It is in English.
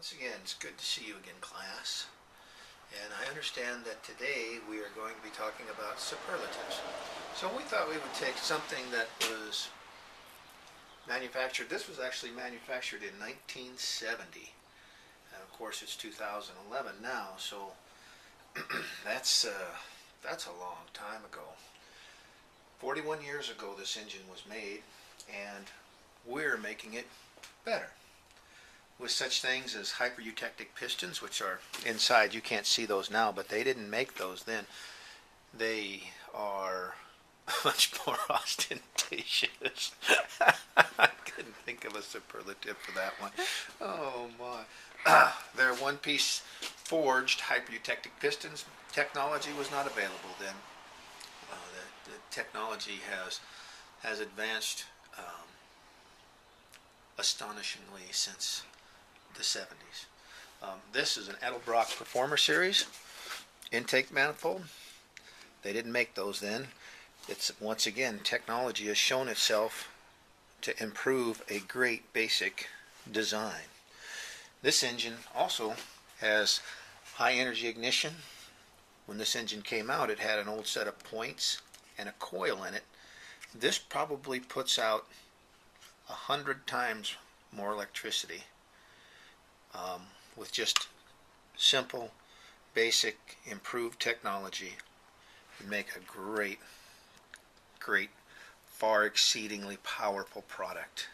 Once again, it's good to see you again, class. And I understand that today we are going to be talking about superlatives. So we thought we would take something that was manufactured. This was actually manufactured in 1970. And of course, it's 2011 now, so that's a long time ago. 41 years ago, this engine was made, and we're making it better with such things as hypereutectic pistons, which are inside. You can't see those now, but they didn't make those then. They are much more ostentatious. I couldn't think of a superlative for that one. Oh my. They're one-piece forged hypereutectic pistons. Technology was not available then. The technology has advanced astonishingly since the 70s. This is an Edelbrock Performer Series intake manifold. They didn't make those then. It's once again, technology has shown itself to improve a great basic design. This engine also has high energy ignition. When this engine came out, it had an old set of points and a coil in it. This probably puts out 100 times more electricity with just simple, basic, improved technology. Would make a great, far exceedingly powerful product.